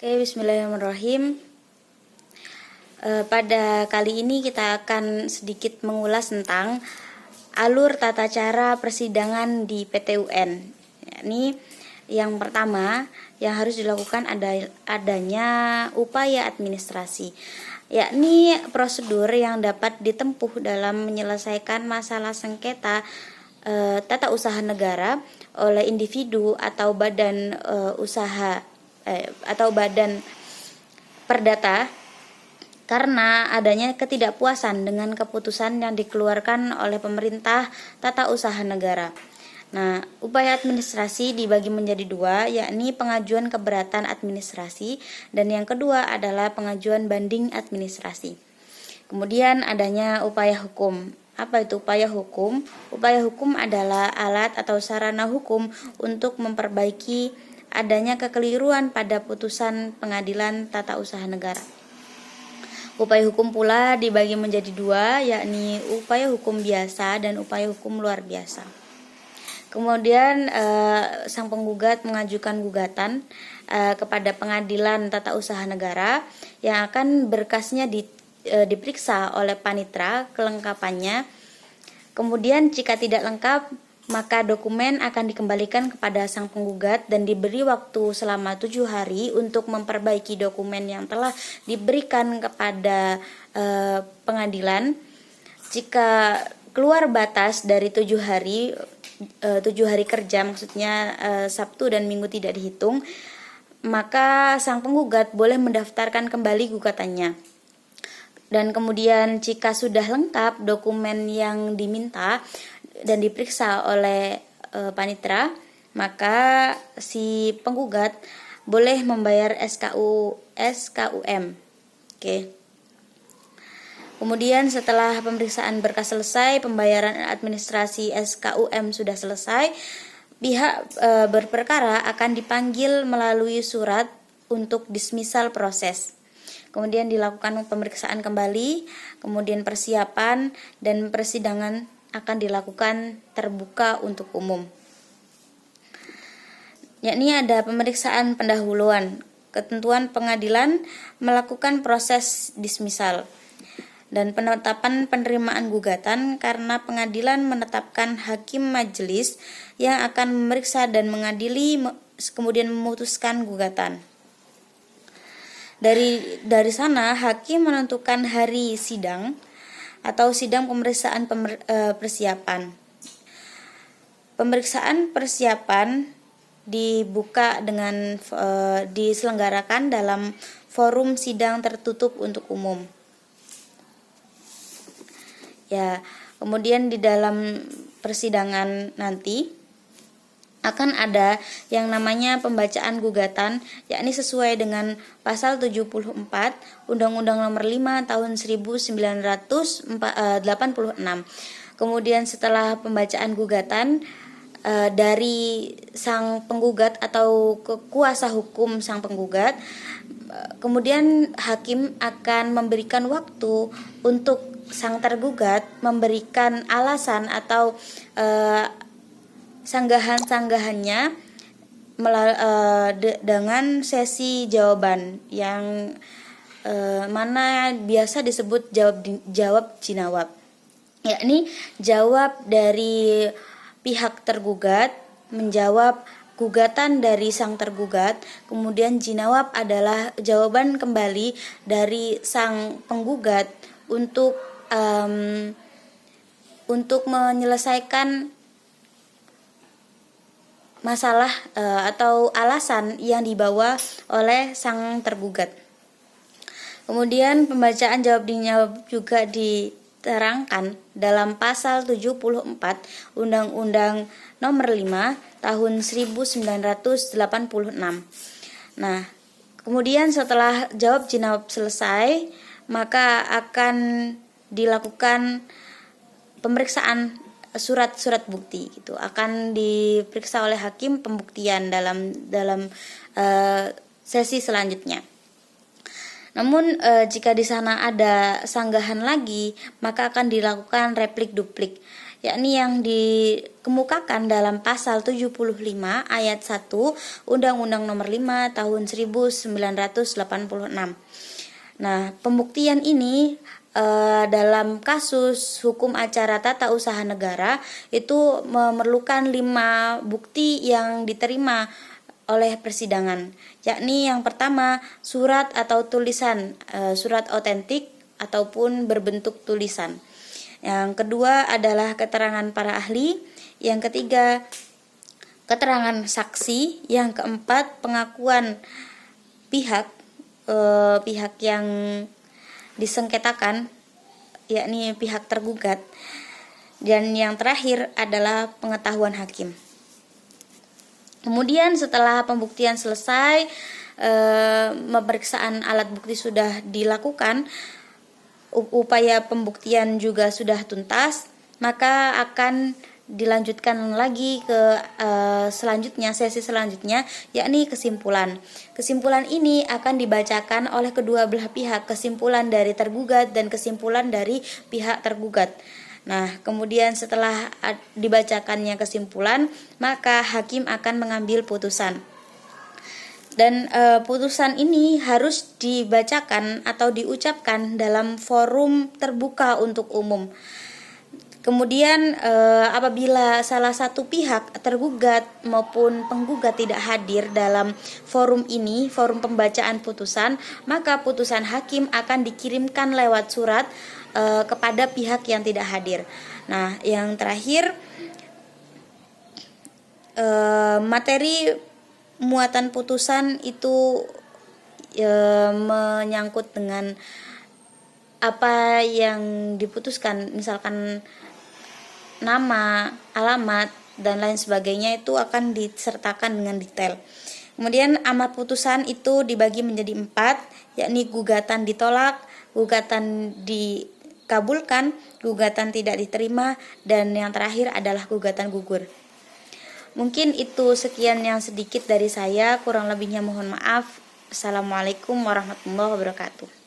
Oke, bismillahirrahmanirrahim. Pada kali ini kita akan sedikit mengulas tentang alur tata cara persidangan di PT UN. Ini yang pertama yang harus dilakukan adanya upaya administrasi, yakni prosedur yang dapat ditempuh dalam menyelesaikan masalah sengketa tata usaha negara oleh individu atau badan usaha atau badan perdata karena adanya ketidakpuasan dengan keputusan yang dikeluarkan oleh pemerintah tata usaha negara. Nah, upaya administrasi dibagi menjadi dua, yakni pengajuan keberatan administrasi dan yang kedua adalah pengajuan banding administrasi. Kemudian adanya upaya hukum. Apa itu upaya hukum? Upaya hukum adalah alat atau sarana hukum untuk memperbaiki adanya kekeliruan pada putusan pengadilan tata usaha negara. Upaya hukum pula dibagi menjadi dua, yakni upaya hukum biasa dan upaya hukum luar biasa. Kemudian sang penggugat mengajukan gugatan kepada pengadilan tata usaha negara yang akan berkasnya diperiksa oleh panitra kelengkapannya. Kemudian jika tidak lengkap, maka dokumen akan dikembalikan kepada sang penggugat dan diberi waktu selama 7 hari untuk memperbaiki dokumen yang telah diberikan kepada pengadilan. Jika keluar batas dari 7 hari, 7 hari kerja, maksudnya Sabtu dan Minggu tidak dihitung, maka sang penggugat boleh mendaftarkan kembali gugatannya. Dan kemudian jika sudah lengkap dokumen yang diminta dan diperiksa oleh panitra, maka si penggugat boleh membayar SKUM. Oke. Kemudian setelah pemeriksaan berkas selesai, pembayaran administrasi SKUM sudah selesai, pihak berperkara akan dipanggil melalui surat untuk dismisal proses. Kemudian dilakukan pemeriksaan kembali, kemudian persiapan dan persidangan akan dilakukan terbuka untuk umum. Yakni ada pemeriksaan pendahuluan. Ketentuan pengadilan melakukan proses dismisal dan penetapan penerimaan gugatan karena pengadilan menetapkan hakim majelis yang akan memeriksa dan mengadili kemudian memutuskan gugatan. Dari sana hakim menentukan hari sidang atau sidang pemeriksaan persiapan. Pemeriksaan persiapan dibuka dengan diselenggarakan dalam forum sidang tertutup untuk umum. Ya, kemudian di dalam persidangan nanti akan ada yang namanya pembacaan gugatan, yakni sesuai dengan pasal 74 Undang-Undang Nomor 5 Tahun 1986. Kemudian setelah pembacaan gugatan dari sang penggugat atau kuasa hukum sang penggugat, kemudian hakim akan memberikan waktu untuk sang tergugat memberikan alasan atau sanggahan-sanggahannya dengan sesi jawaban yang mana biasa disebut jawab jinawab, yakni jawab dari pihak tergugat menjawab gugatan dari sang tergugat, kemudian jinawab adalah jawaban kembali dari sang penggugat untuk menyelesaikan masalah atau alasan yang dibawa oleh sang tergugat. Kemudian pembacaan jawab dijawab juga diterangkan dalam pasal 74 Undang-Undang Nomor 5 Tahun 1986. Nah, kemudian setelah jawab jinawab selesai, maka akan dilakukan pemeriksaan surat-surat bukti gitu, akan diperiksa oleh hakim pembuktian dalam sesi selanjutnya. Namun jika di sana ada sanggahan lagi, maka akan dilakukan replik duplik, yakni yang dikemukakan dalam pasal 75 ayat 1 Undang-Undang Nomor 5 Tahun 1986. Nah, pembuktian ini dalam kasus hukum acara tata usaha negara itu memerlukan 5 bukti yang diterima oleh persidangan, yakni yang pertama surat atau tulisan, surat otentik ataupun berbentuk tulisan. Yang kedua adalah keterangan para ahli, yang ketiga keterangan saksi, yang keempat pengakuan pihak yang disengketakan, yakni pihak tergugat, dan yang terakhir adalah pengetahuan hakim. Kemudian setelah pembuktian selesai, pemeriksaan alat bukti sudah dilakukan, upaya pembuktian juga sudah tuntas, maka akan dilanjutkan lagi ke sesi selanjutnya, yakni kesimpulan. Kesimpulan ini akan dibacakan oleh kedua belah pihak, kesimpulan dari tergugat dan kesimpulan dari pihak tergugat. Nah, kemudian setelah dibacakannya kesimpulan, maka hakim akan mengambil putusan. Dan putusan ini harus dibacakan atau diucapkan dalam forum terbuka untuk umum. Kemudian apabila salah satu pihak tergugat maupun penggugat tidak hadir dalam forum ini, forum pembacaan putusan, maka putusan hakim akan dikirimkan lewat surat kepada pihak yang tidak hadir. Nah, yang terakhir, materi muatan putusan itu menyangkut dengan apa yang diputuskan, misalkan nama, alamat, dan lain sebagainya, itu akan disertakan dengan detail. Kemudian amar putusan itu dibagi menjadi 4, yakni gugatan ditolak, gugatan dikabulkan, gugatan tidak diterima, dan yang terakhir adalah gugatan gugur. Mungkin itu sekian yang sedikit dari saya, kurang lebihnya mohon maaf. Assalamualaikum warahmatullahi wabarakatuh.